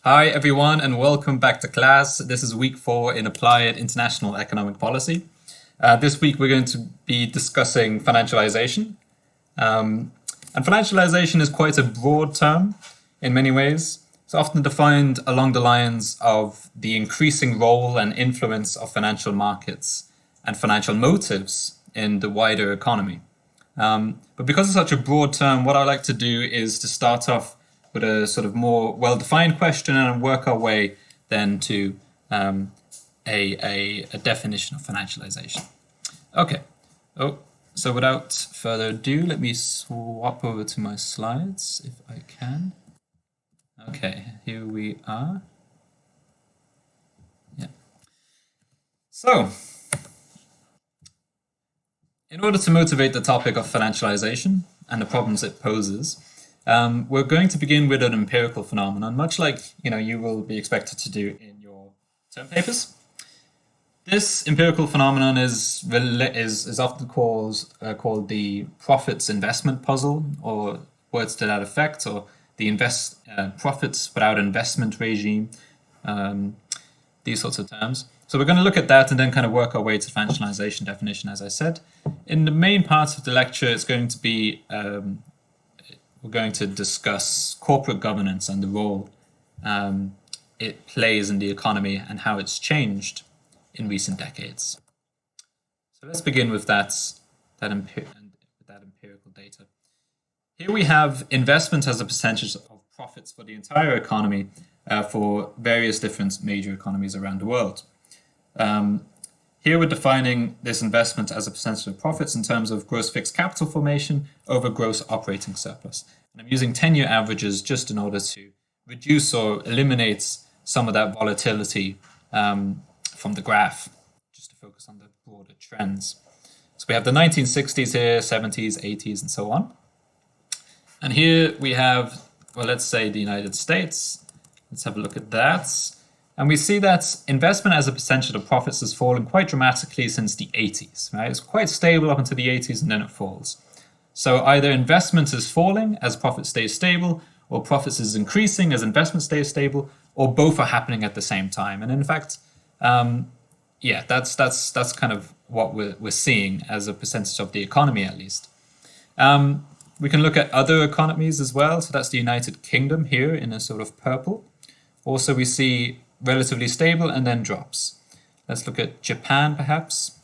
Hi everyone and welcome back to class. This is week 4 in Applied International Economic Policy. This week we're going to be discussing financialization. And financialization is quite a broad term in many ways. It's often defined along the lines of the increasing role and influence of financial markets and financial motives in the wider economy. But because it's such a broad term, what I like to do is to start off with a sort of more well-defined question and work our way then to a definition of financialization. Okay, so without further ado, let me swap over to my slides if I can. Okay, here we are. Yeah. So, in order to motivate the topic of financialization and the problems it poses, we're going to begin with an empirical phenomenon, much like you will be expected to do in your term papers. This empirical phenomenon is often called the profits investment puzzle, or words to that effect, or the profits without investment regime, these sorts of terms. So we're going to look at that and then kind of work our way to financialization definition, as I said. In the main part of the lecture, it's going to be we're going to discuss corporate governance and the role it plays in the economy and how it's changed in recent decades. So let's begin with that empirical data. Here we have investment as a percentage of profits for the entire economy for various different major economies around the world. Here we're defining this investment as a percentage of profits in terms of gross fixed capital formation over gross operating surplus. And I'm using 10-year averages just in order to reduce or eliminate some of that volatility from the graph, just to focus on the broader trends. So we have the 1960s here, 70s, 80s, and so on. And here we have, well, let's say the United States. Let's have a look at that. And we see that investment as a percentage of profits has fallen quite dramatically since the 80s. Right? It's quite stable up until the 80s and then it falls. So either investment is falling as profit stays stable, or profits is increasing as investment stays stable, or both are happening at the same time. And in fact, that's kind of what we're seeing as a percentage of the economy, at least. We can look at other economies as well. So that's the United Kingdom here in a sort of purple. Also, we see relatively stable and then drops. Let's look at Japan, perhaps.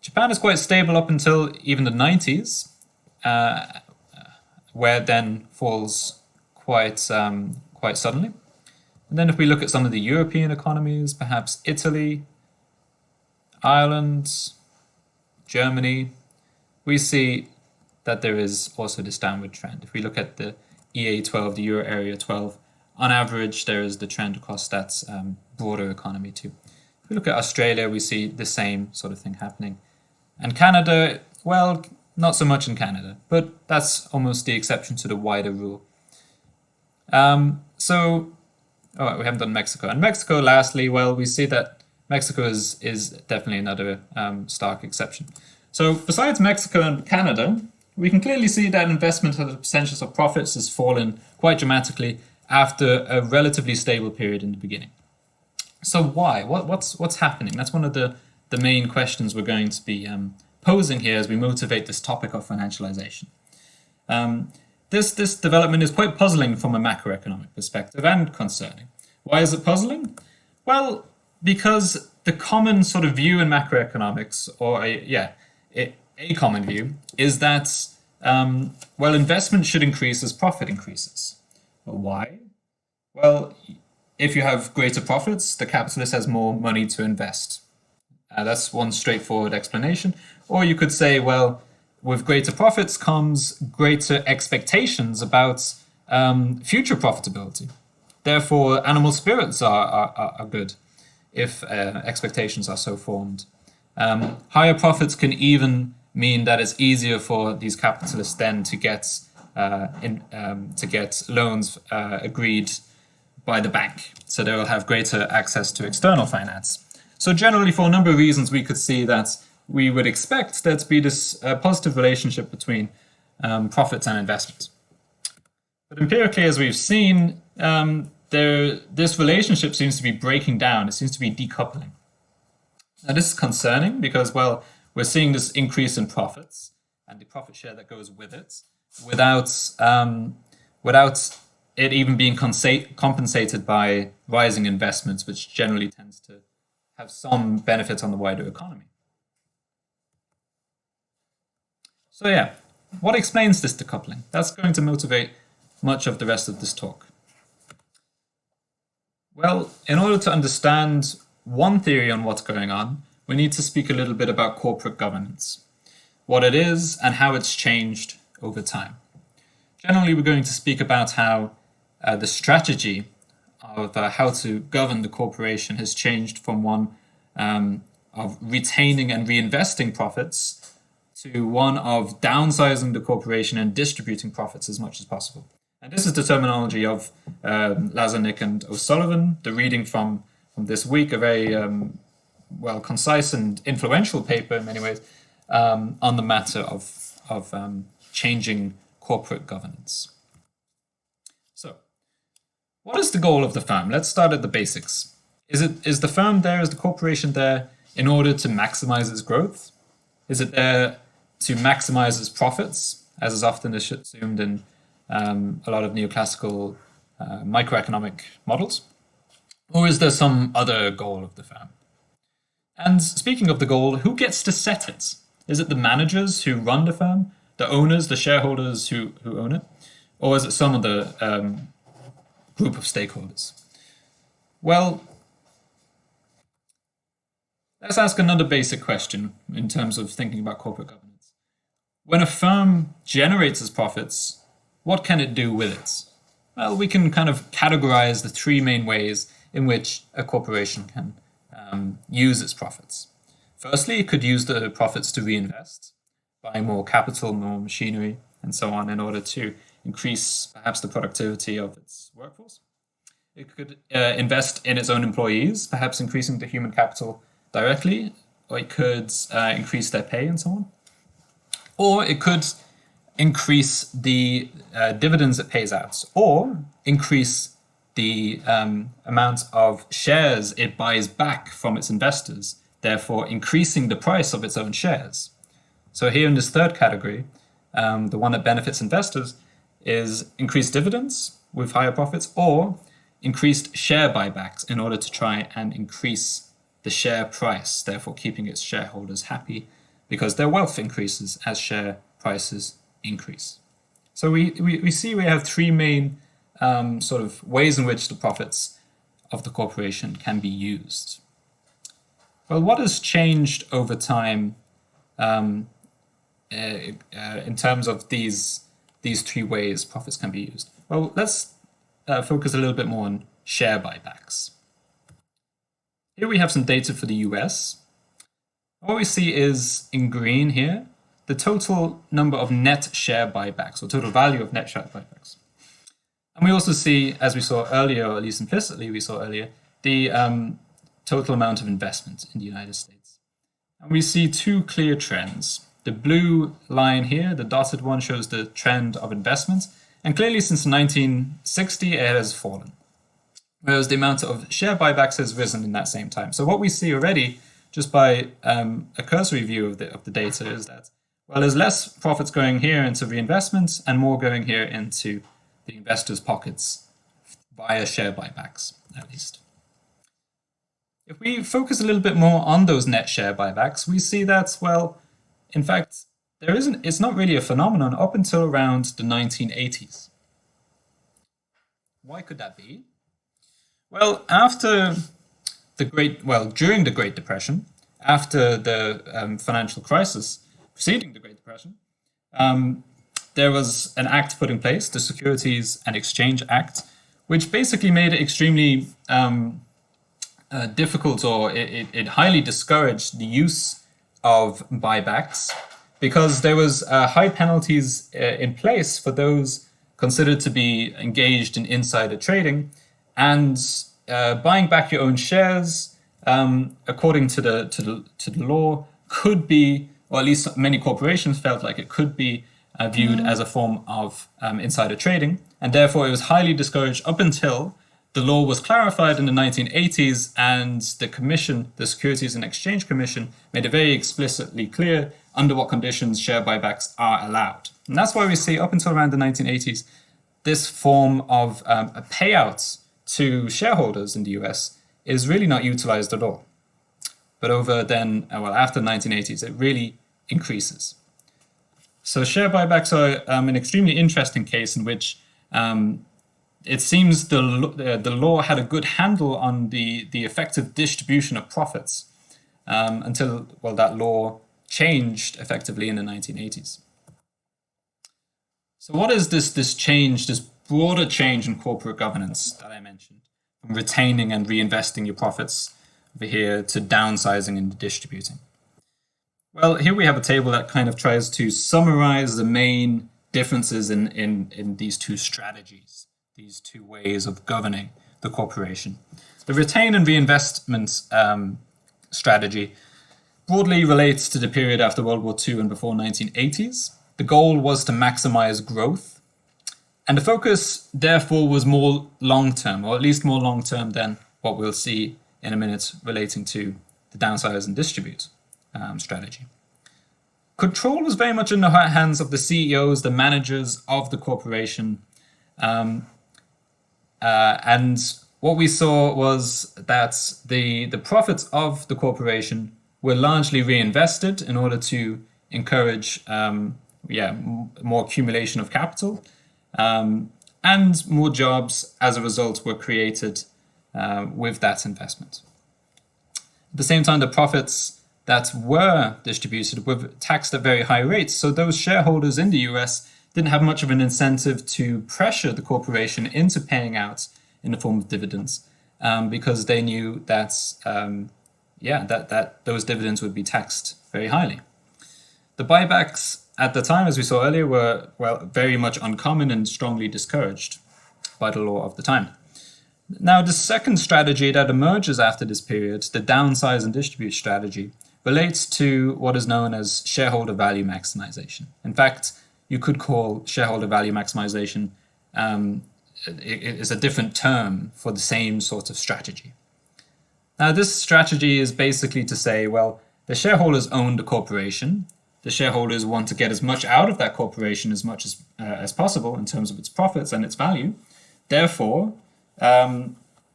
Japan is quite stable up until even the 90s, where it then falls quite suddenly. And then if we look at some of the European economies, perhaps Italy, Ireland, Germany, we see that there is also this downward trend. If we look at the EA12, the Euro Area 12, on average, there is the trend across that broader economy too. If we look at Australia, we see the same sort of thing happening. And Canada, well, not so much in Canada, but that's almost the exception to the wider rule. We haven't done Mexico. And Mexico, lastly, well, we see that Mexico is definitely another stark exception. So besides Mexico and Canada, we can clearly see that investment as a percentage of profits has fallen quite dramatically after a relatively stable period in the beginning. So why? What's happening? That's one of the main questions we're going to be posing here as we motivate this topic of financialization. This development is quite puzzling from a macroeconomic perspective and concerning. Why is it puzzling? Well, because the common sort of view in macroeconomics, or a common view, is that investment should increase as profit increases. Well, why? Well, if you have greater profits, the capitalist has more money to invest. That's one straightforward explanation. Or you could say, well, with greater profits comes greater expectations about future profitability. Therefore, animal spirits are good if expectations are so formed. Higher profits can even mean that it's easier for these capitalists then to get loans agreed by the bank. So they will have greater access to external finance. So generally, for a number of reasons, we could see that we would expect there to be this positive relationship between profits and investment. But empirically, as we've seen, this relationship seems to be breaking down. It seems to be decoupling. Now, this is concerning because, well, we're seeing this increase in profits and the profit share that goes with it without it even being compensated by rising investments, which generally tends to have some benefit on the wider economy. So yeah, what explains this decoupling? That's going to motivate much of the rest of this talk. Well, in order to understand one theory on what's going on, we need to speak a little bit about corporate governance, what it is and how it's changed over time. Generally, we're going to speak about how the strategy of how to govern the corporation has changed from one of retaining and reinvesting profits to one of downsizing the corporation and distributing profits as much as possible. And this is the terminology of Lazarnik and O'Sullivan, the reading from this week, a very well concise and influential paper in many ways on the matter of changing corporate governance. So, what is the goal of the firm? Let's start at the basics. Is the firm there, is the corporation there in order to maximize its growth? Is it there to maximize its profits, as is often assumed in a lot of neoclassical microeconomic models? Or is there some other goal of the firm? And speaking of the goal, who gets to set it? Is it the managers who run the firm, the owners, the shareholders who own it? Or is it some other group of stakeholders? Well, let's ask another basic question in terms of thinking about corporate governance. When a firm generates its profits, what can it do with it? Well, we can kind of categorize the three main ways in which a corporation can use its profits. Firstly, it could use the profits to reinvest, buy more capital, more machinery, and so on in order to increase perhaps the productivity of its workforce. It could invest in its own employees, perhaps increasing the human capital directly, or it could increase their pay and so on. Or it could increase the dividends it pays out, or increase the amount of shares it buys back from its investors, therefore increasing the price of its own shares. So here in this third category, the one that benefits investors is increased dividends with higher profits, or increased share buybacks in order to try and increase the share price, therefore keeping its shareholders happy because their wealth increases as share prices increase. So we see we have three main sort of ways in which the profits of the corporation can be used. Well, what has changed over time in terms of these three ways profits can be used? Well, let's focus a little bit more on share buybacks. Here we have some data for the US. What we see is in green here, the total number of net share buybacks, or total value of net share buybacks. And we also see, as we saw earlier, or at least implicitly we saw earlier, the total amount of investment in the United States. And we see two clear trends. The blue line here, the dotted one, shows the trend of investment. And clearly since 1960, it has fallen, whereas the amount of share buybacks has risen in that same time. So what we see already, just by a cursory view of the data, is that, well, there's less profits going here into reinvestments and more going here into the investors' pockets via share buybacks, at least. If we focus a little bit more on those net share buybacks, we see that, well, in fact, it's not really a phenomenon up until around the 1980s. Why could that be? Well, during the Great Depression, after the financial crisis preceding the Great Depression, there was an act put in place, the Securities and Exchange Act, which basically made it extremely difficult, or it highly discouraged the use of buybacks because there was high penalties in place for those considered to be engaged in insider trading, and buying back your own shares, according to the law, could be, or at least many corporations felt like it could be viewed as a form of insider trading, and therefore it was highly discouraged up until the law was clarified in the 1980s, and the Commission, the Securities and Exchange Commission, made it very explicitly clear under what conditions share buybacks are allowed. And that's why we see up until around the 1980s, this form of a payout to shareholders in the US is really not utilized at all. But over then, after the 1980s, it really increases. So share buybacks are an extremely interesting case in which it seems the law had a good handle on the effective distribution of profits until, that law changed effectively in the 1980s. So what is this change, this broader change in corporate governance that I mentioned, from retaining and reinvesting your profits over here to downsizing and distributing? Well, here we have a table that kind of tries to summarize the main differences in these two strategies, these two ways of governing the corporation. The retain and reinvestment strategy broadly relates to the period after World War II and before 1980s. The goal was to maximize growth, and the focus, therefore, was more long-term, or at least more long-term than what we'll see in a minute relating to the downsize and distribute strategy. Control was very much in the hands of the CEOs, the managers of the corporation, and what we saw was that the profits of the corporation were largely reinvested in order to encourage more accumulation of capital, and more jobs as a result were created with that investment. At the same time, the profits that were distributed were taxed at very high rates, so those shareholders in the US didn't have much of an incentive to pressure the corporation into paying out in the form of dividends, because they knew that that those dividends would be taxed very highly. The buybacks at the time, as we saw earlier, were very much uncommon and strongly discouraged by the law of the time. Now, the second strategy that emerges after this period, the downsize and distribute strategy, relates to what is known as shareholder value maximization. In fact, you could call shareholder value maximization is a different term for the same sort of strategy. Now, this strategy is basically to say, the shareholders own the corporation. The shareholders want to get as much out of that corporation as much as possible in terms of its profits and its value. Therefore,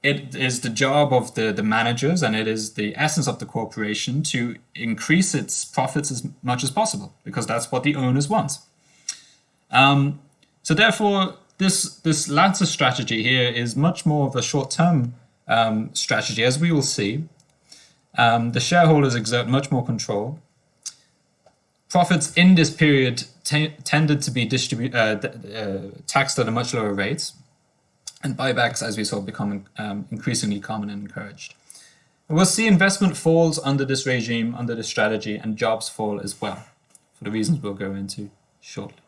it is the job of the managers, and it is the essence of the corporation, to increase its profits as much as possible, because that's what the owners want. So therefore, this latter strategy here is much more of a short-term strategy, as we will see. The shareholders exert much more control. Profits in this period tended to be taxed at a much lower rate, and buybacks, as we saw, become increasingly common and encouraged. And we'll see investment falls under this regime, under this strategy, and jobs fall as well, for the reasons we'll go into shortly.